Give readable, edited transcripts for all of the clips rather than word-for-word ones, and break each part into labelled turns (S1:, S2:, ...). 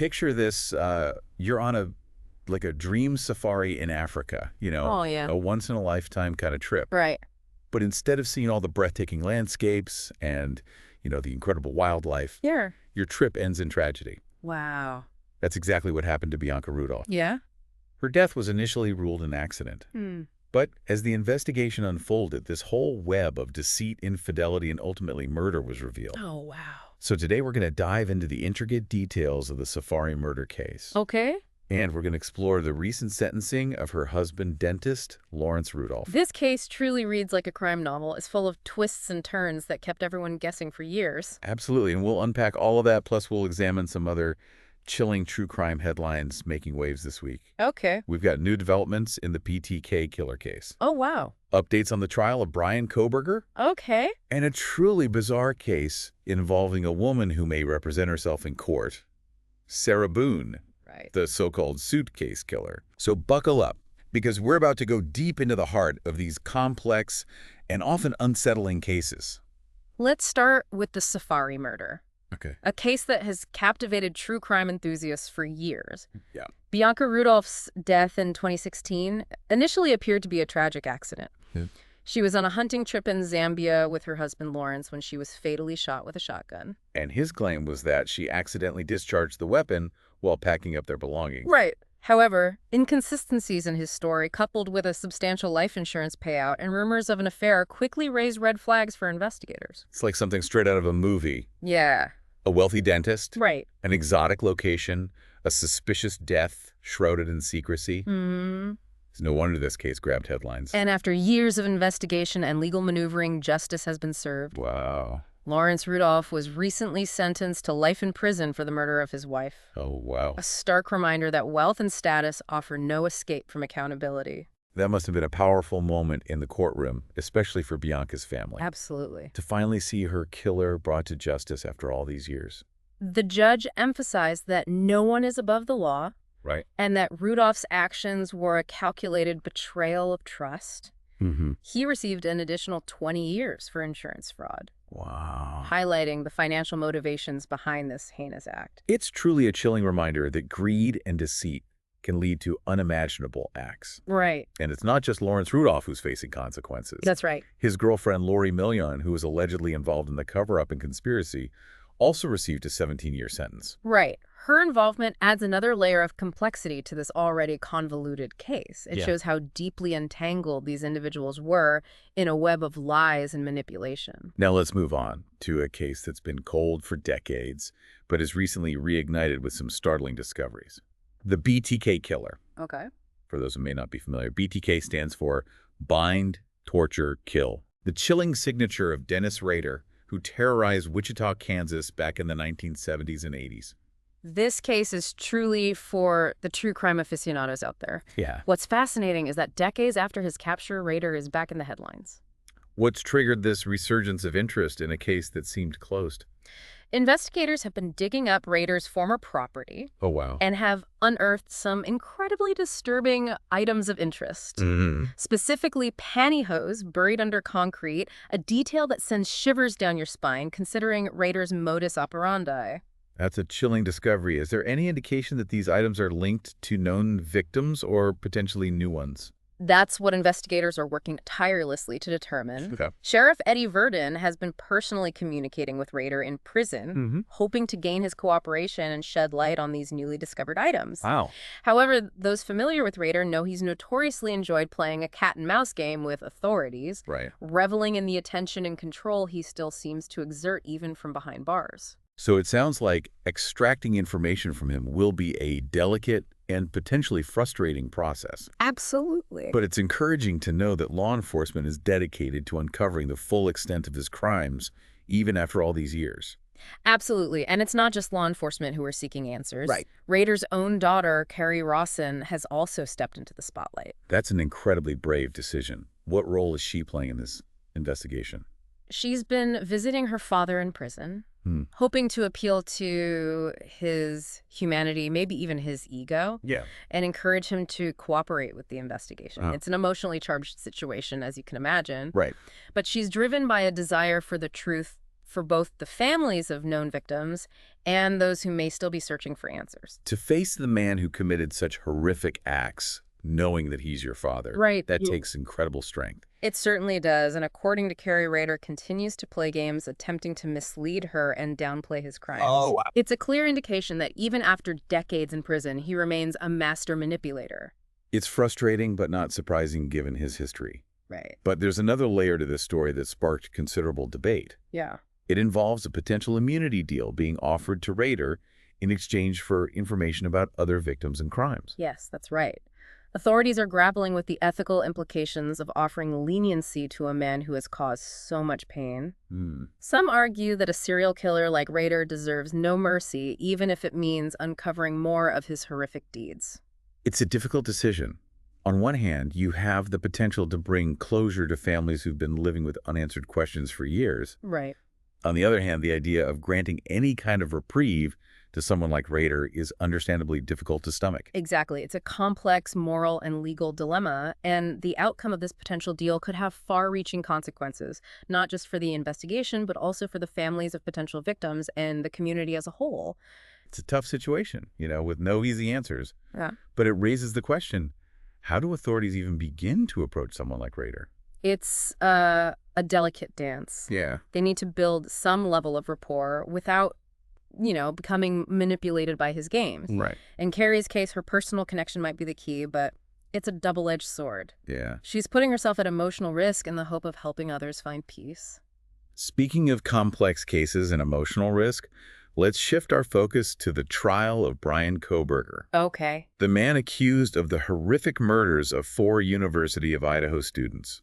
S1: picture this, you're on a dream safari in Africa,
S2: Oh, yeah.
S1: a once-in-a-lifetime kind of trip.
S2: Right.
S1: But instead of seeing all the breathtaking landscapes and, the incredible wildlife,
S2: Here.
S1: your trip ends in tragedy.
S2: Wow.
S1: That's exactly what happened to Bianca Rudolph.
S2: Yeah?
S1: Her death was initially ruled an accident. But as the investigation unfolded, this whole web of deceit, infidelity, and ultimately murder was revealed.
S2: Oh, wow.
S1: So today we're going to dive into the intricate details of the Safari murder case.
S2: Okay.
S1: And we're going to explore the recent sentencing of her husband, dentist Lawrence Rudolph.
S2: This case truly reads like a crime novel. It's full of twists and turns that kept everyone guessing for years.
S1: Absolutely, and we'll unpack all of that, plus we'll examine some other chilling true crime headlines making waves this week.
S2: Okay.
S1: We've got new developments in the BTK killer case,
S2: Oh, wow.
S1: updates on the trial of Brian Koberger,
S2: Okay.
S1: and a truly bizarre case involving a woman who may represent herself in court, Sarah Boone,
S2: Right.
S1: the so-called suitcase killer. So buckle up, because we're about to go deep into the heart of these complex and often unsettling cases.
S2: Let's start with the Safari murder,
S1: Okay.
S2: a case that has captivated true crime enthusiasts for years.
S1: Yeah.
S2: Bianca Rudolph's death in 2016 initially appeared to be a tragic accident.
S1: Yeah.
S2: She was on a hunting trip in Zambia with her husband Lawrence when she was fatally shot with a shotgun.
S1: And his claim was that she accidentally discharged the weapon while packing up their belongings.
S2: Right. However, inconsistencies in his story, coupled with a substantial life insurance payout and rumors of an affair, quickly raised red flags for investigators.
S1: It's like something straight out of a movie.
S2: Yeah.
S1: A wealthy dentist,
S2: Right.
S1: an exotic location, a suspicious death shrouded in secrecy.
S2: Mm-hmm.
S1: It's no wonder this case grabbed headlines.
S2: And after years of investigation and legal maneuvering, justice has been served.
S1: Wow.
S2: Lawrence Rudolph was recently sentenced to life in prison for the murder of his wife.
S1: Oh, wow.
S2: A stark reminder that wealth and status offer no escape from accountability.
S1: That must have been a powerful moment in the courtroom, especially for Bianca's family.
S2: Absolutely.
S1: To finally see her killer brought to justice after all these years.
S2: The judge emphasized that no one is above the law,
S1: Right.
S2: and that Rudolph's actions were a calculated betrayal of trust.
S1: Mm-hmm.
S2: He received an additional 20 years for insurance fraud,
S1: Wow.
S2: highlighting the financial motivations behind this heinous act.
S1: It's truly a chilling reminder that greed and deceit can lead to unimaginable acts.
S2: Right.
S1: And it's not just Lawrence Rudolph who's facing consequences.
S2: That's right.
S1: His girlfriend, Lori Million, who was allegedly involved in the cover-up and conspiracy, also received a 17-year sentence.
S2: Right. Her involvement adds another layer of complexity to this already convoluted case. It
S1: Yeah.
S2: shows how deeply entangled these individuals were in a web of lies and manipulation.
S1: Now let's move on to a case that's been cold for decades, but is recently reignited with some startling discoveries. The BTK killer.
S2: Okay.
S1: For those who may not be familiar, BTK stands for Bind, Torture, Kill. The chilling signature of Dennis Rader, who terrorized Wichita, Kansas back in the 1970s and 80s.
S2: This case is truly for the true crime aficionados out there.
S1: Yeah.
S2: What's fascinating is that decades after his capture, Rader is back in the headlines.
S1: What's triggered this resurgence of interest in a case that seemed closed?
S2: Investigators have been digging up Rader's former property
S1: Oh, wow.
S2: and have unearthed some incredibly disturbing items of interest.
S1: Mm-hmm.
S2: Specifically, pantyhose buried under concrete, a detail that sends shivers down your spine considering Rader's modus operandi.
S1: That's a chilling discovery. Is there any indication that these items are linked to known victims or potentially new ones?
S2: That's what investigators are working tirelessly to determine.
S1: Okay.
S2: Sheriff Eddie Verdon has been personally communicating with Rader in prison,
S1: Mm-hmm.
S2: hoping to gain his cooperation and shed light on these newly discovered items.
S1: Wow.
S2: However, those familiar with Rader know he's notoriously enjoyed playing a cat-and-mouse game with authorities,
S1: Right.
S2: reveling in the attention and control he still seems to exert even from behind bars.
S1: So it sounds like extracting information from him will be a delicate and potentially frustrating process.
S2: Absolutely.
S1: But it's encouraging to know that law enforcement is dedicated to uncovering the full extent of his crimes, even after all these years.
S2: Absolutely. And it's not just law enforcement who are seeking answers.
S1: Right.
S2: Rader's own daughter, Carrie Rawson, has also stepped into the spotlight.
S1: That's an incredibly brave decision. What role is she playing in this investigation?
S2: She's been visiting her father in prison, hoping to appeal to his humanity, maybe even his ego,
S1: Yeah.
S2: and encourage him to cooperate with the investigation.
S1: Uh-huh.
S2: It's an emotionally charged situation, as you can imagine.
S1: Right.
S2: But she's driven by a desire for the truth for both the families of known victims and those who may still be searching for answers.
S1: To face the man who committed such horrific acts, knowing that he's your father,
S2: Right.
S1: that takes incredible strength.
S2: It certainly does, and according to Carrie Rader, continues to play games attempting to mislead her and downplay his crimes.
S1: Oh, wow.
S2: It's a clear indication that even after decades in prison, he remains a master manipulator.
S1: It's frustrating, but not surprising given his history.
S2: Right.
S1: But there's another layer to this story that sparked considerable debate.
S2: Yeah.
S1: It involves a potential immunity deal being offered to Rader in exchange for information about other victims and crimes.
S2: Yes, that's right. Authorities are grappling with the ethical implications of offering leniency to a man who has caused so much pain. Some argue that a serial killer like Rader deserves no mercy, even if it means uncovering more of his horrific deeds.
S1: It's a difficult decision. On one hand, you have the potential to bring closure to families who've been living with unanswered questions for years.
S2: Right.
S1: On the other hand, the idea of granting any kind of reprieve to someone like Rader is understandably difficult to stomach.
S2: Exactly. It's a complex moral and legal dilemma, and the outcome of this potential deal could have far-reaching consequences, not just for the investigation, but also for the families of potential victims and the community as a whole.
S1: It's a tough situation, with no easy answers.
S2: Yeah.
S1: But it raises the question, how do authorities even begin to approach someone like Rader?
S2: It's a delicate dance.
S1: Yeah.
S2: They need to build some level of rapport without, becoming manipulated by his games.
S1: Right.
S2: In Carrie's case, her personal connection might be the key, but it's a double-edged sword.
S1: Yeah.
S2: She's putting herself at emotional risk in the hope of helping others find peace.
S1: Speaking of complex cases and emotional risk, let's shift our focus to the trial of Bryan Kohberger,
S2: Okay.
S1: the man accused of the horrific murders of 4 University of Idaho students.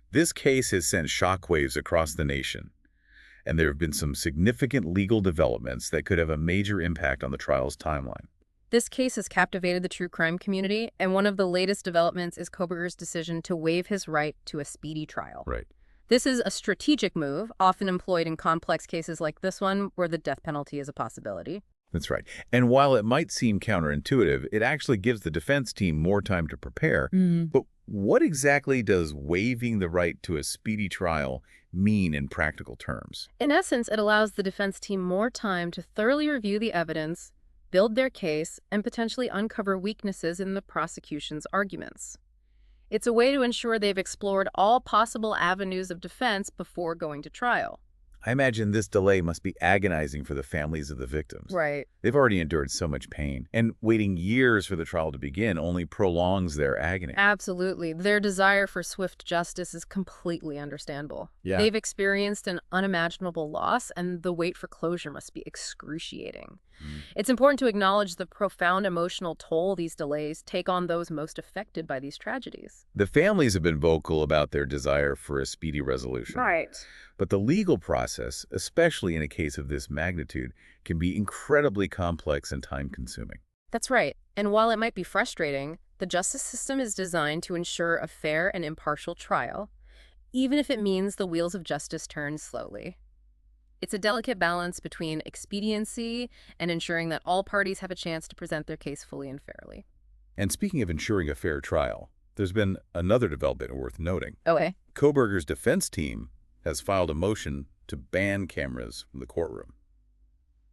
S1: This case has sent shockwaves across the nation, and there have been some significant legal developments that could have a major impact on the trial's timeline.
S2: This case has captivated the true crime community, and one of the latest developments is Kohberger's decision to waive his right to a speedy trial.
S1: Right.
S2: This is a strategic move, often employed in complex cases like this one, where the death penalty is a possibility.
S1: That's right. And while it might seem counterintuitive, it actually gives the defense team more time to prepare. But what exactly does waiving the right to a speedy trial mean in practical terms?
S2: In essence, it allows the defense team more time to thoroughly review the evidence, build their case, and potentially uncover weaknesses in the prosecution's arguments. It's a way to ensure they've explored all possible avenues of defense before going to trial.
S1: I imagine this delay must be agonizing for the families of the victims.
S2: Right.
S1: They've already endured so much pain, and waiting years for the trial to begin only prolongs their agony.
S2: Absolutely. Their desire for swift justice is completely understandable.
S1: Yeah.
S2: They've experienced an unimaginable loss, and the wait for closure must be excruciating. It's important to acknowledge the profound emotional toll these delays take on those most affected by these tragedies.
S1: The families have been vocal about their desire for a speedy resolution.
S2: Right.
S1: But the legal process, especially in a case of this magnitude, can be incredibly complex and time-consuming.
S2: That's right. And while it might be frustrating, the justice system is designed to ensure a fair and impartial trial, even if it means the wheels of justice turn slowly. It's a delicate balance between expediency and ensuring that all parties have a chance to present their case fully and fairly.
S1: And speaking of ensuring a fair trial, there's been another development worth noting.
S2: Okay.
S1: Kohberger's defense team has filed a motion to ban cameras from the courtroom.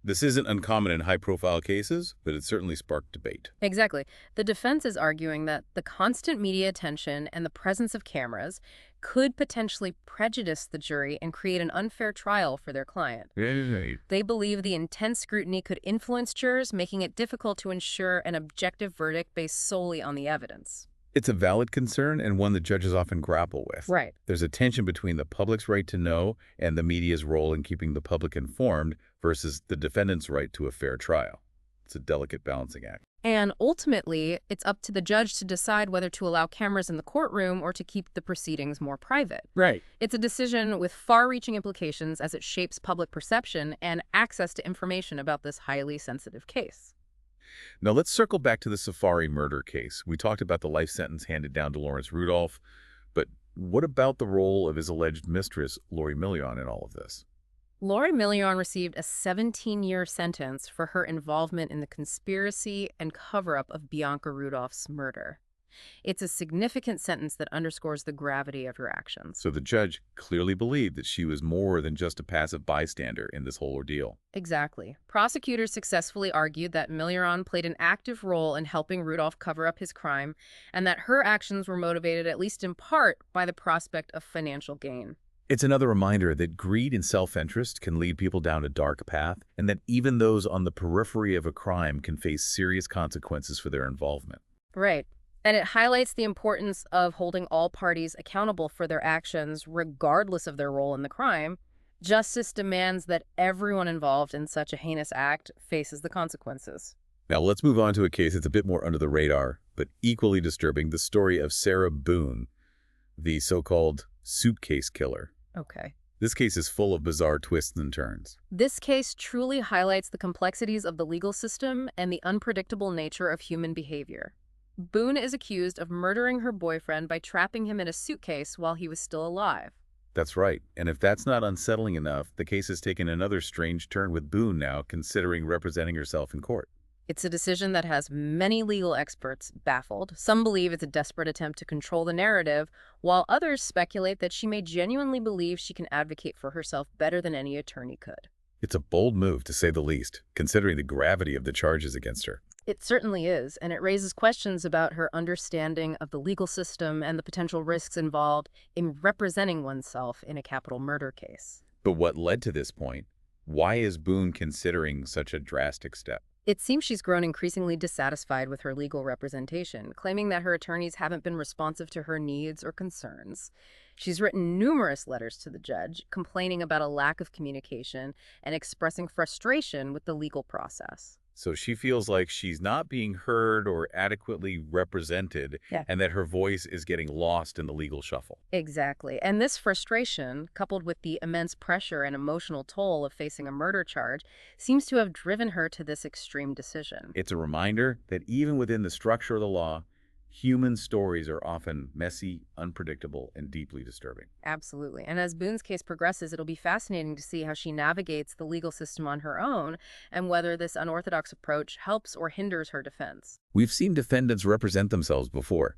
S1: This isn't uncommon in high-profile cases, but it certainly sparked debate.
S2: Exactly. The defense is arguing that the constant media attention and the presence of cameras could potentially prejudice the jury and create an unfair trial for their client. They believe the intense scrutiny could influence jurors, making it difficult to ensure an objective verdict based solely on the evidence.
S1: It's a valid concern and one that judges often grapple with.
S2: Right.
S1: There's a tension between the public's right to know and the media's role in keeping the public informed versus the defendant's right to a fair trial. It's a delicate balancing act.
S2: And ultimately, it's up to the judge to decide whether to allow cameras in the courtroom or to keep the proceedings more private.
S1: Right.
S2: It's a decision with far-reaching implications as it shapes public perception and access to information about this highly sensitive case.
S1: Now let's circle back to the Safari murder case. We talked about the life sentence handed down to Lawrence Rudolph, but what about the role of his alleged mistress, Lori Million, in all of this?
S2: Lori Million received a 17-year sentence for her involvement in the conspiracy and cover-up of Bianca Rudolph's murder. It's a significant sentence that underscores the gravity of her actions.
S1: So the judge clearly believed that she was more than just a passive bystander in this whole ordeal.
S2: Exactly. Prosecutors successfully argued that Milliron played an active role in helping Rudolph cover up his crime, and that her actions were motivated, at least in part, by the prospect of financial gain.
S1: It's another reminder that greed and self-interest can lead people down a dark path, and that even those on the periphery of a crime can face serious consequences for their involvement.
S2: Right. And it highlights the importance of holding all parties accountable for their actions, regardless of their role in the crime. Justice demands that everyone involved in such a heinous act faces the consequences.
S1: Now let's move on to a case that's a bit more under the radar, but equally disturbing, the story of Sarah Boone, the so-called suitcase killer.
S2: Okay.
S1: This case is full of bizarre twists and turns.
S2: This case truly highlights the complexities of the legal system and the unpredictable nature of human behavior. Boone is accused of murdering her boyfriend by trapping him in a suitcase while he was still alive.
S1: That's right, and if that's not unsettling enough, the case has taken another strange turn with Boone now considering representing herself in court.
S2: It's a decision that has many legal experts baffled. Some believe it's a desperate attempt to control the narrative, while others speculate that she may genuinely believe she can advocate for herself better than any attorney could.
S1: It's a bold move, to say the least, considering the gravity of the charges against her.
S2: It certainly is, and it raises questions about her understanding of the legal system and the potential risks involved in representing oneself in a capital murder case.
S1: But what led to this point? Why is Boone considering such a drastic step?
S2: It seems she's grown increasingly dissatisfied with her legal representation, claiming that her attorneys haven't been responsive to her needs or concerns. She's written numerous letters to the judge, complaining about a lack of communication and expressing frustration with the legal process.
S1: So she feels like she's not being heard or adequately represented,
S2: Yeah.
S1: and that her voice is getting lost in the legal shuffle.
S2: Exactly. And this frustration, coupled with the immense pressure and emotional toll of facing a murder charge, seems to have driven her to this extreme decision.
S1: It's a reminder that even within the structure of the law, human stories are often messy, unpredictable, and deeply disturbing.
S2: Absolutely. And as Boone's case progresses, it'll be fascinating to see how she navigates the legal system on her own and whether this unorthodox approach helps or hinders her defense.
S1: We've seen defendants represent themselves before,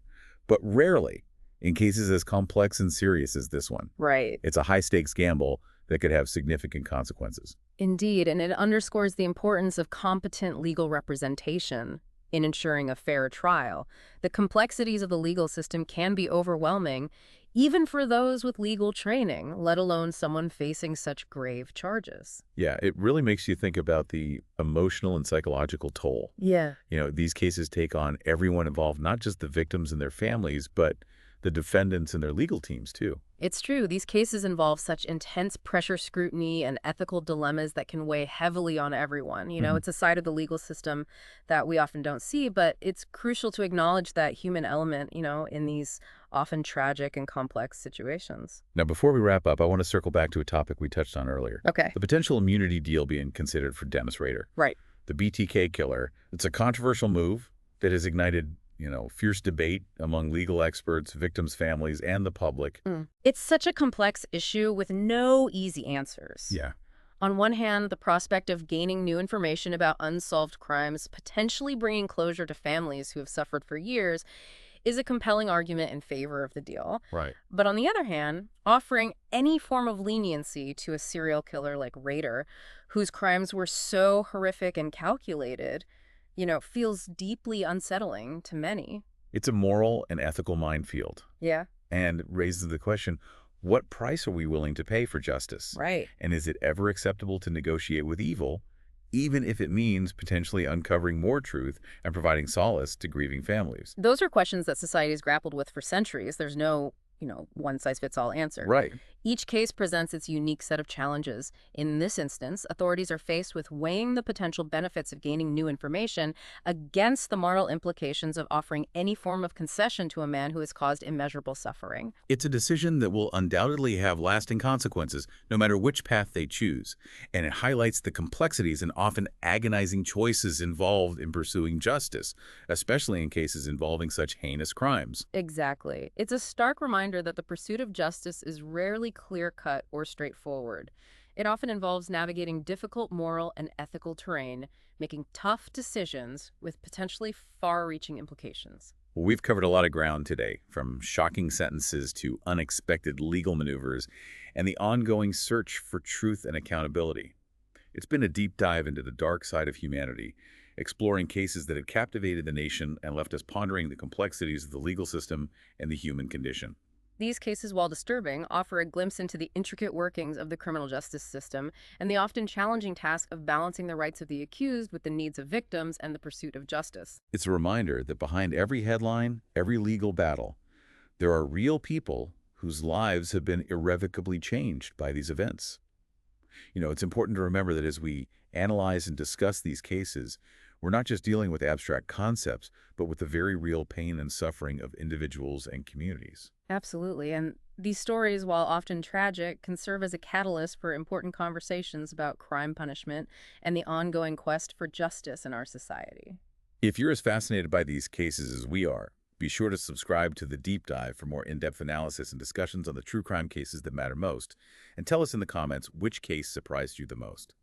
S1: but rarely in cases as complex and serious as this one.
S2: Right.
S1: It's a high-stakes gamble that could have significant consequences.
S2: Indeed, and it underscores the importance of competent legal representation in ensuring a fair trial. The complexities of the legal system can be overwhelming, even for those with legal training, let alone someone facing such grave charges.
S1: Yeah, it really makes you think about the emotional and psychological toll.
S2: Yeah.
S1: These cases take on everyone involved, not just the victims and their families, but the defendants and their legal teams, too.
S2: It's true. These cases involve such intense pressure scrutiny and ethical dilemmas that can weigh heavily on everyone. It's a side of the legal system that we often don't see, but it's crucial to acknowledge that human element, in these often tragic and complex situations.
S1: Now, before we wrap up, I want to circle back to a topic we touched on earlier.
S2: Okay.
S1: The potential immunity deal being considered for Dennis Rader.
S2: Right.
S1: The BTK killer. It's a controversial move that has ignited fierce debate among legal experts, victims' families, and the public.
S2: It's such a complex issue with no easy answers.
S1: Yeah.
S2: On one hand, the prospect of gaining new information about unsolved crimes, potentially bringing closure to families who have suffered for years, is a compelling argument in favor of the deal.
S1: Right.
S2: But on the other hand, offering any form of leniency to a serial killer like Rader, whose crimes were so horrific and calculated, feels deeply unsettling to many.
S1: It's a moral and ethical minefield.
S2: Yeah.
S1: And raises the question, what price are we willing to pay for justice?
S2: Right.
S1: And is it ever acceptable to negotiate with evil, even if it means potentially uncovering more truth and providing solace to grieving families?
S2: Those are questions that society has grappled with for centuries. There's no one-size-fits-all answer.
S1: Right.
S2: Each case presents its unique set of challenges. In this instance, authorities are faced with weighing the potential benefits of gaining new information against the moral implications of offering any form of concession to a man who has caused immeasurable suffering.
S1: It's a decision that will undoubtedly have lasting consequences, no matter which path they choose. And it highlights the complexities and often agonizing choices involved in pursuing justice, especially in cases involving such heinous crimes.
S2: Exactly. It's a stark reminder that the pursuit of justice is rarely clear-cut or straightforward. It often involves navigating difficult moral and ethical terrain, making tough decisions with potentially far-reaching implications.
S1: Well, we've covered a lot of ground today, from shocking sentences to unexpected legal maneuvers and the ongoing search for truth and accountability. It's been a deep dive into the dark side of humanity, exploring cases that had captivated the nation and left us pondering the complexities of the legal system and the human condition.
S2: These cases, while disturbing, offer a glimpse into the intricate workings of the criminal justice system and the often challenging task of balancing the rights of the accused with the needs of victims and the pursuit of justice.
S1: It's a reminder that behind every headline, every legal battle, there are real people whose lives have been irrevocably changed by these events. It's important to remember that as we analyze and discuss these cases, we're not just dealing with abstract concepts, but with the very real pain and suffering of individuals and communities.
S2: Absolutely. And these stories, while often tragic, can serve as a catalyst for important conversations about crime punishment and the ongoing quest for justice in our society.
S1: If you're as fascinated by these cases as we are, be sure to subscribe to The Deep Dive for more in-depth analysis and discussions on the true crime cases that matter most. And tell us in the comments which case surprised you the most.